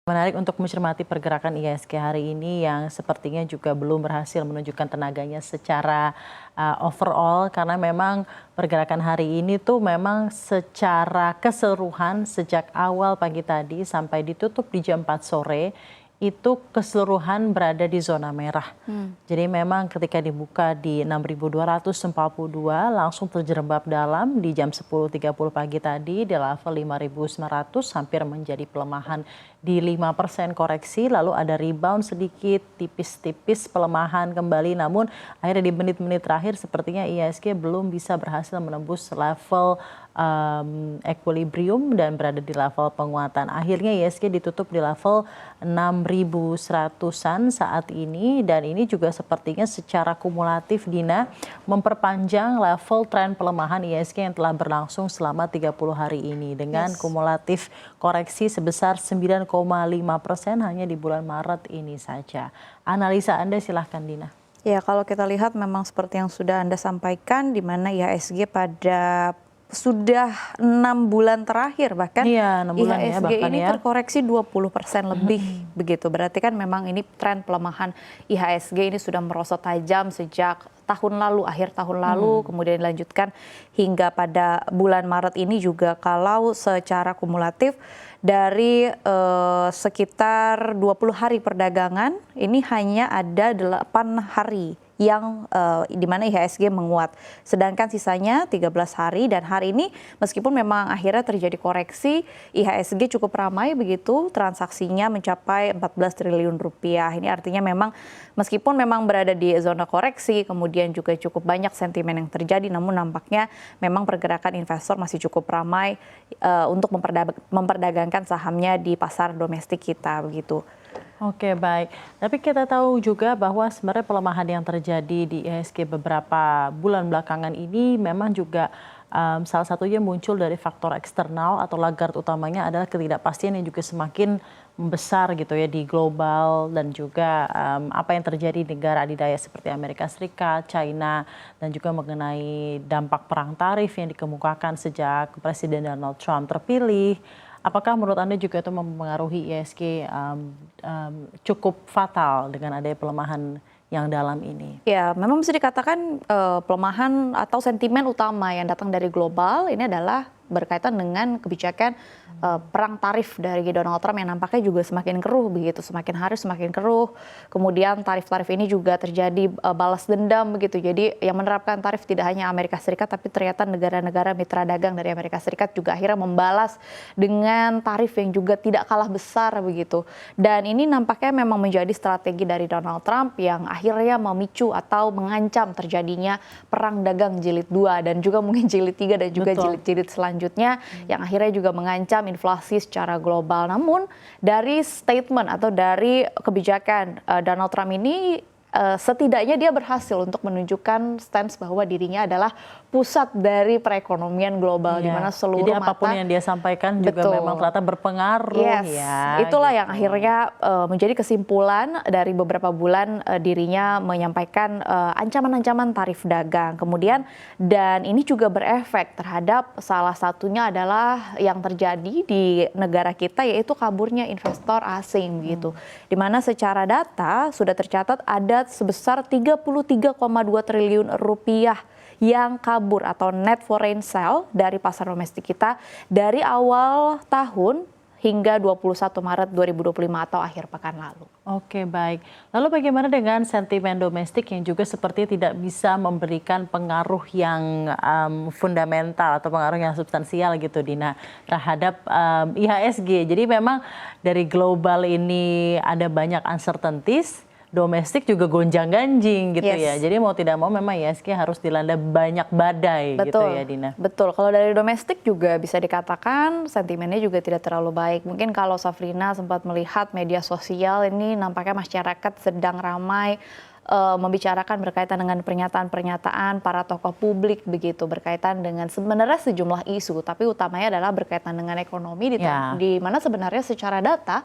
Menarik untuk mencermati pergerakan IHSG hari ini yang sepertinya juga belum berhasil menunjukkan tenaganya secara overall, karena memang pergerakan hari ini tuh memang secara keseluruhan sejak awal pagi tadi sampai ditutup di jam 4 sore itu keseluruhan berada di zona merah. Jadi memang ketika dibuka di 6.242 langsung terjerembab dalam di jam 10.30 pagi tadi di level 5.900, hampir menjadi pelemahan di 5% koreksi, lalu ada rebound sedikit tipis-tipis pelemahan kembali, namun akhirnya di menit-menit terakhir sepertinya IHSG belum bisa berhasil menembus level equilibrium dan berada di level penguatan. Akhirnya IHSG ditutup di level 6.100-an saat ini, dan ini juga sepertinya secara kumulatif Dina memperpanjang level tren pelemahan IHSG yang telah berlangsung selama 30 hari ini dengan kumulatif koreksi sebesar 9,5% hanya di bulan Maret ini saja. Analisa Anda silahkan Dina. Ya, kalau kita lihat memang seperti yang sudah Anda sampaikan, di mana IHSG pada sudah 6 bulan terakhir bahkan IHSG ini terkoreksi 20% lebih begitu. Berarti kan memang ini tren pelemahan IHSG ini sudah merosot tajam sejak tahun lalu, akhir tahun lalu, kemudian dilanjutkan hingga pada bulan Maret ini juga. Kalau secara kumulatif dari sekitar 20 hari perdagangan ini hanya ada 8 hari yang dimana IHSG menguat, sedangkan sisanya 13 hari, dan hari ini meskipun memang akhirnya terjadi koreksi, IHSG cukup ramai begitu, transaksinya mencapai 14 triliun rupiah. Ini artinya memang meskipun memang berada di zona koreksi, kemudian juga cukup banyak sentimen yang terjadi, namun nampaknya memang pergerakan investor masih cukup ramai untuk memperdagangkan sahamnya di pasar domestik kita begitu. Oke, baik. Tapi kita tahu juga bahwa sebenarnya pelemahan yang terjadi di IHSG beberapa bulan belakangan ini memang juga salah satunya muncul dari faktor eksternal atau laggard utamanya adalah ketidakpastian yang juga semakin besar gitu ya di global, dan juga apa yang terjadi di negara adidaya seperti Amerika Serikat, China, dan juga mengenai dampak perang tarif yang dikemukakan sejak Presiden Donald Trump terpilih. Apakah menurut Anda juga itu mempengaruhi IHSG cukup fatal dengan adanya pelemahan yang dalam ini? Ya, memang bisa dikatakan pelemahan atau sentimen utama yang datang dari global ini adalah berkaitan dengan kebijakan perang tarif dari Donald Trump yang nampaknya juga semakin keruh begitu, semakin hari semakin keruh. Kemudian tarif-tarif ini juga terjadi balas dendam begitu. Jadi yang menerapkan tarif tidak hanya Amerika Serikat, tapi ternyata negara-negara mitra dagang dari Amerika Serikat juga akhirnya membalas dengan tarif yang juga tidak kalah besar begitu. Dan ini nampaknya memang menjadi strategi dari Donald Trump yang akhirnya memicu atau mengancam terjadinya perang dagang jilid 2 dan juga mungkin jilid 3 dan juga jilid-jilid selanjutnya yang akhirnya juga mengancam inflasi secara global. Namun dari statement atau dari kebijakan Donald Trump ini setidaknya dia berhasil untuk menunjukkan stance bahwa dirinya adalah pusat dari perekonomian global, di mana seluruh jadi apapun yang dia sampaikan juga memang ternyata berpengaruh. Itulah yang akhirnya menjadi kesimpulan dari beberapa bulan dirinya menyampaikan ancaman-ancaman tarif dagang. Kemudian dan ini juga berefek terhadap salah satunya adalah yang terjadi di negara kita, yaitu kaburnya investor asing gitu. Di mana secara data sudah tercatat ada sebesar 33,2 triliun rupiah yang kabur atau net foreign sale dari pasar domestik kita dari awal tahun hingga 21 Maret 2025 atau akhir pekan lalu. Oke, baik. Lalu bagaimana dengan sentimen domestik yang juga sepertinya tidak bisa memberikan pengaruh yang fundamental atau pengaruh yang substansial gitu Dina terhadap IHSG. Jadi memang dari global ini ada banyak uncertainties, domestik juga gonjang-ganjing gitu ya. Jadi mau tidak mau memang IHSG harus dilanda banyak badai gitu ya Dina. Betul, kalau dari domestik juga bisa dikatakan sentimennya juga tidak terlalu baik. Mungkin kalau Safrina sempat melihat media sosial ini nampaknya masyarakat sedang ramai membicarakan berkaitan dengan pernyataan-pernyataan para tokoh publik begitu, berkaitan dengan sebenarnya sejumlah isu, tapi utamanya adalah berkaitan dengan ekonomi di mana sebenarnya secara data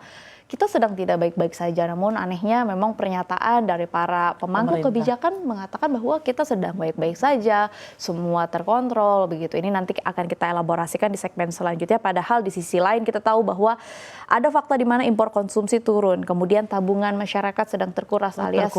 kita sedang tidak baik-baik saja. Namun anehnya memang pernyataan dari para pemangku kebijakan mengatakan bahwa kita sedang baik-baik saja, semua terkontrol begitu. Ini nanti akan kita elaborasikan di segmen selanjutnya. Padahal di sisi lain kita tahu bahwa ada fakta di mana impor konsumsi turun, kemudian tabungan masyarakat sedang terkuras alias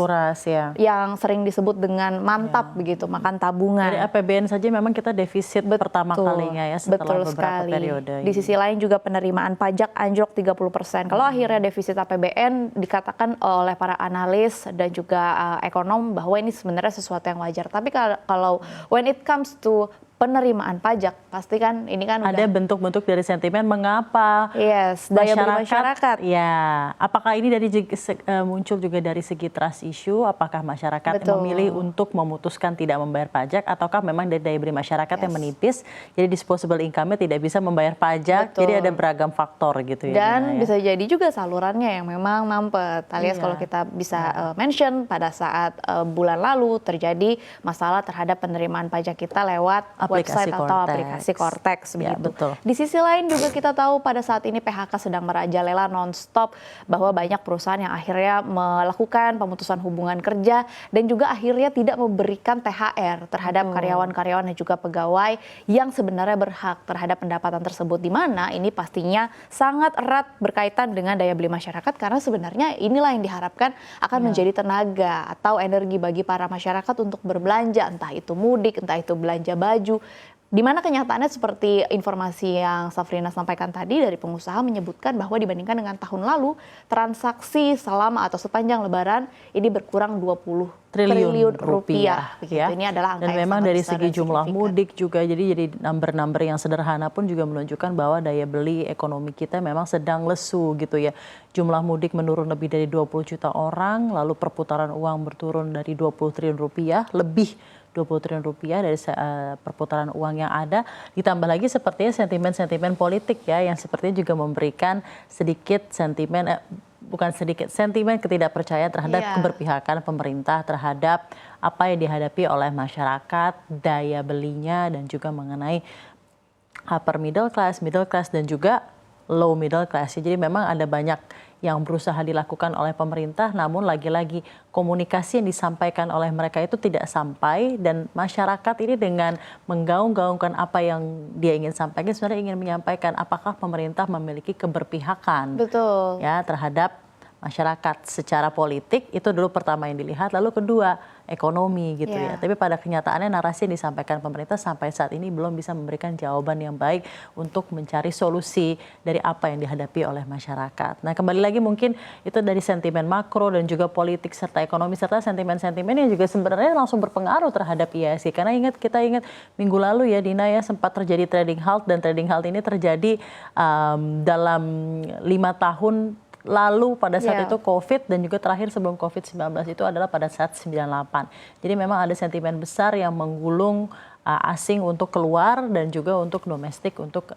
ya, yang sering disebut dengan mantap begitu, makan tabungan. Dari APBN saja memang kita defisit pertama kalinya ya setelah beberapa periode. Di sisi lain juga penerimaan pajak anjlok 30%. Kalau akhirnya defisit APBN dikatakan oleh para analis dan juga ekonom bahwa ini sebenarnya sesuatu yang wajar. Tapi kalau when it comes to penerimaan pajak, pasti kan ini kan ada bentuk-bentuk dari sentimen mengapa daya beli masyarakat. Ya, apakah ini muncul juga dari segi trust issue? Apakah masyarakat memilih untuk memutuskan tidak membayar pajak, ataukah memang dari daya beli masyarakat yang menipis, jadi disposable income-nya tidak bisa membayar pajak? Jadi ada beragam faktor gitu ya. Dan bisa jadi juga salurannya yang memang mampet. Alias kalau kita bisa mention pada saat bulan lalu terjadi masalah terhadap penerimaan pajak kita lewat website atau aplikasi Cortex begitu. Di sisi lain juga kita tahu pada saat ini PHK sedang merajalela nonstop, bahwa banyak perusahaan yang akhirnya melakukan pemutusan hubungan kerja dan juga akhirnya tidak memberikan THR terhadap karyawan-karyawan dan juga pegawai yang sebenarnya berhak terhadap pendapatan tersebut, di mana ini pastinya sangat erat berkaitan dengan daya beli masyarakat, karena sebenarnya inilah yang diharapkan akan menjadi tenaga atau energi bagi para masyarakat untuk berbelanja, entah itu mudik, entah itu belanja baju. Di mana kenyataannya seperti informasi yang Safrina sampaikan tadi dari pengusaha menyebutkan bahwa dibandingkan dengan tahun lalu, transaksi selama atau sepanjang Lebaran ini berkurang 20 triliun rupiah. Ya. Ini adalah angka dan memang dari segi jumlah mudik juga, jadi number-number yang sederhana pun juga menunjukkan bahwa daya beli ekonomi kita memang sedang lesu gitu ya. Jumlah mudik menurun lebih dari 20 juta orang, lalu perputaran uang berturun dari 20 triliun rupiah, lebih 20 triliun rupiah dari perputaran uang yang ada, ditambah lagi sepertinya sentimen-sentimen politik ya, yang sepertinya juga memberikan sedikit sentimen, sentimen ketidakpercayaan terhadap keberpihakan pemerintah terhadap apa yang dihadapi oleh masyarakat, daya belinya, dan juga mengenai upper middle class dan juga low middle class. Jadi memang ada banyak yang berusaha dilakukan oleh pemerintah, namun lagi-lagi komunikasi yang disampaikan oleh mereka itu tidak sampai, dan masyarakat ini dengan menggaung-gaungkan apa yang dia ingin sampaikan sebenarnya ingin menyampaikan apakah pemerintah memiliki keberpihakan ya terhadap masyarakat secara politik. Itu dulu pertama yang dilihat, lalu kedua ekonomi gitu ya. Tapi pada kenyataannya narasi yang disampaikan pemerintah sampai saat ini belum bisa memberikan jawaban yang baik untuk mencari solusi dari apa yang dihadapi oleh masyarakat. Nah, kembali lagi mungkin itu dari sentimen makro dan juga politik serta ekonomi serta sentimen-sentimen yang juga sebenarnya langsung berpengaruh terhadap IHSG. Karena kita ingat minggu lalu ya Dina ya, sempat terjadi trading halt, dan trading halt ini terjadi dalam 5 tahun lalu pada saat itu COVID, dan juga terakhir sebelum COVID-19 itu adalah pada saat 98. Jadi memang ada sentimen besar yang menggulung asing untuk keluar dan juga untuk domestik untuk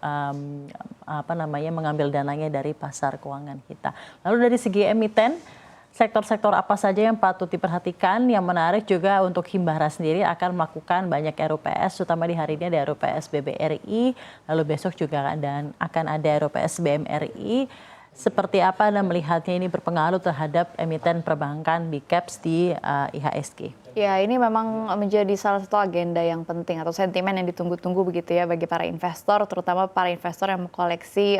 mengambil dananya dari pasar keuangan kita. Lalu dari segi emiten, sektor-sektor apa saja yang patut diperhatikan? Yang menarik juga untuk Himbara sendiri akan melakukan banyak RUPS, terutama di hari ini ada RUPS BBRI, lalu besok juga akan ada RUPS BMRI. Seperti apa Anda melihatnya ini berpengaruh terhadap emiten perbankan Big Caps di IHSG? Ya, ini memang menjadi salah satu agenda yang penting atau sentimen yang ditunggu-tunggu begitu ya bagi para investor, terutama para investor yang mengkoleksi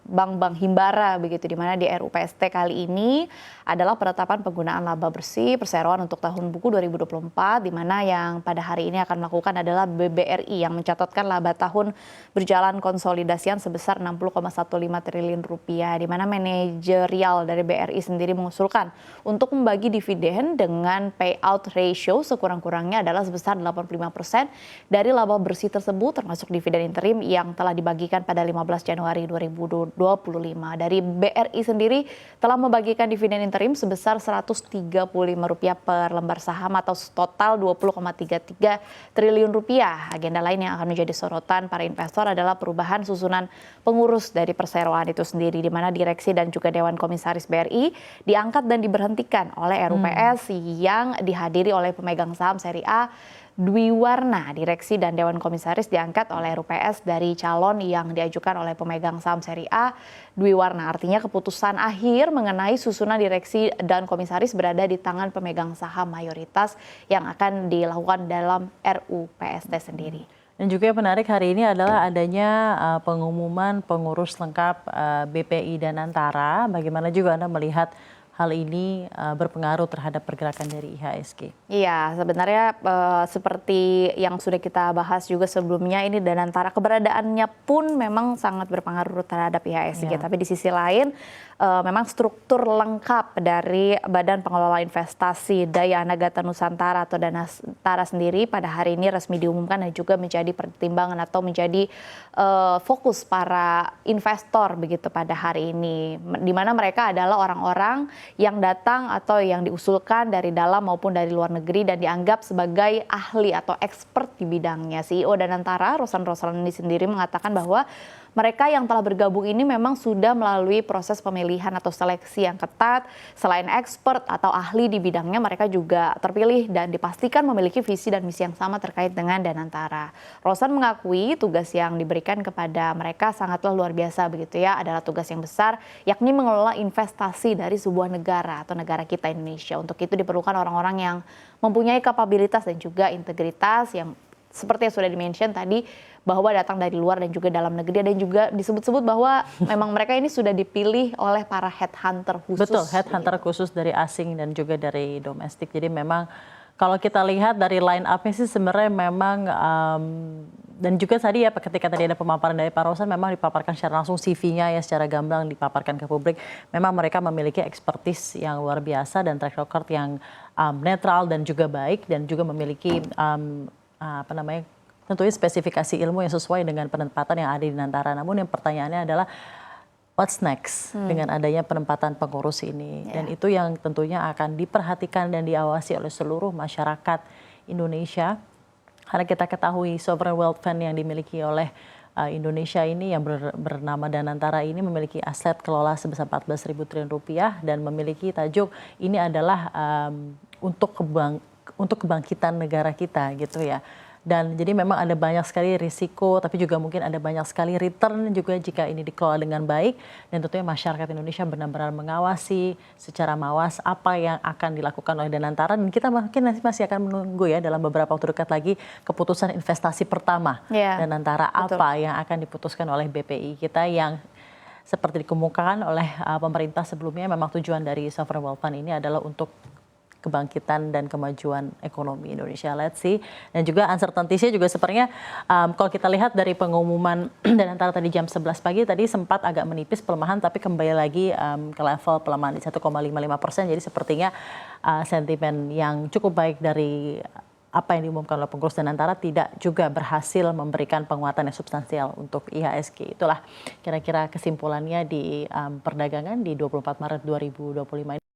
bank-bank Himbara begitu, di mana di RUPST kali ini adalah penetapan penggunaan laba bersih perseroan untuk tahun buku 2024, di mana yang pada hari ini akan melakukan adalah BBRI yang mencatatkan laba tahun berjalan konsolidasian sebesar 60,15 triliun rupiah, di mana manajerial dari BRI sendiri mengusulkan untuk membagi dividen dengan payout ratio sekurang-kurangnya adalah sebesar 85% dari laba bersih tersebut, termasuk dividen interim yang telah dibagikan pada 15 Januari 2025. Dari BRI sendiri telah membagikan dividen interim sebesar Rp135 per lembar saham atau total Rp20,33 triliun. Agenda lain yang akan menjadi sorotan para investor adalah perubahan susunan pengurus dari perseroan itu sendiri, di mana direksi dan juga Dewan Komisaris BRI diangkat dan diberhentikan oleh RUPS yang dihadiri oleh pemegang saham seri A Dwi Warna, direksi dan Dewan Komisaris diangkat oleh RUPS dari calon yang diajukan oleh pemegang saham seri A, Dwi Warna. Artinya keputusan akhir mengenai susunan direksi dan komisaris berada di tangan pemegang saham mayoritas yang akan dilakukan dalam RUPST sendiri. Dan juga yang menarik hari ini adalah adanya pengumuman pengurus lengkap BPI Danantara. Bagaimana juga Anda melihat hal ini berpengaruh terhadap pergerakan dari IHSG? Iya, sebenarnya seperti yang sudah kita bahas juga sebelumnya, ini Danantara keberadaannya pun memang sangat berpengaruh terhadap IHSG. Ya. Tapi di sisi lain, memang struktur lengkap dari Badan Pengelola Investasi Daya Anagata Nusantara atau Danantara sendiri pada hari ini resmi diumumkan dan juga menjadi pertimbangan atau menjadi fokus para investor begitu pada hari ini. Di mana mereka adalah orang-orang yang datang atau yang diusulkan dari dalam maupun dari luar negeri dan dianggap sebagai ahli atau expert di bidangnya. CEO Danantara, Rosan Roslani sendiri mengatakan bahwa mereka yang telah bergabung ini memang sudah melalui proses pemilihan atau seleksi yang ketat. Selain expert atau ahli di bidangnya, mereka juga terpilih dan dipastikan memiliki visi dan misi yang sama terkait dengan Danantara. Rosan mengakui tugas yang diberikan kepada mereka sangatlah luar biasa begitu ya, adalah tugas yang besar, yakni mengelola investasi dari sebuah negara atau negara kita Indonesia. Untuk itu diperlukan orang-orang yang mempunyai kapabilitas dan juga integritas yang seperti yang sudah di-mention tadi, bahwa datang dari luar dan juga dalam negeri, dan juga disebut-sebut bahwa memang mereka ini sudah dipilih oleh para headhunter khusus. Betul, headhunter khusus dari asing dan juga dari domestik. Jadi memang kalau kita lihat dari line up-nya sih sebenarnya memang dan juga tadi ya ketika tadi ada pemaparan dari Pak Rosan, memang dipaparkan secara langsung CV-nya ya, secara gamblang dipaparkan ke publik. Memang mereka memiliki expertise yang luar biasa dan track record yang netral dan juga baik, dan juga memiliki tentunya spesifikasi ilmu yang sesuai dengan penempatan yang ada di Danantara. Namun yang pertanyaannya adalah what's next dengan adanya penempatan pengurus ini. Dan itu yang tentunya akan diperhatikan dan diawasi oleh seluruh masyarakat Indonesia. Karena kita ketahui sovereign wealth fund yang dimiliki oleh Indonesia ini yang bernama Danantara ini memiliki aset kelola sebesar 14.000 triliun rupiah dan memiliki tajuk ini adalah untuk kebangkitan negara kita gitu ya. Dan jadi memang ada banyak sekali risiko, tapi juga mungkin ada banyak sekali return juga jika ini dikelola dengan baik. Dan tentunya masyarakat Indonesia benar-benar mengawasi secara mawas apa yang akan dilakukan oleh Danantara. Dan kita mungkin nanti masih akan menunggu ya dalam beberapa waktu dekat lagi keputusan investasi pertama Danantara, apa yang akan diputuskan oleh BPI kita yang seperti dikemukakan oleh pemerintah sebelumnya, memang tujuan dari sovereign wealth fund ini adalah untuk kebangkitan dan kemajuan ekonomi Indonesia. Let's see. Dan juga uncertainty-nya juga sepertinya kalau kita lihat dari pengumuman Danantara tadi jam 11 pagi tadi sempat agak menipis pelemahan, tapi kembali lagi ke level pelemahan di 1,55%. Jadi sepertinya sentimen yang cukup baik dari apa yang diumumkan oleh pengurus Danantara tidak juga berhasil memberikan penguatan yang substansial untuk IHSG. Itulah kira-kira kesimpulannya di perdagangan di 24 Maret 2025 ini.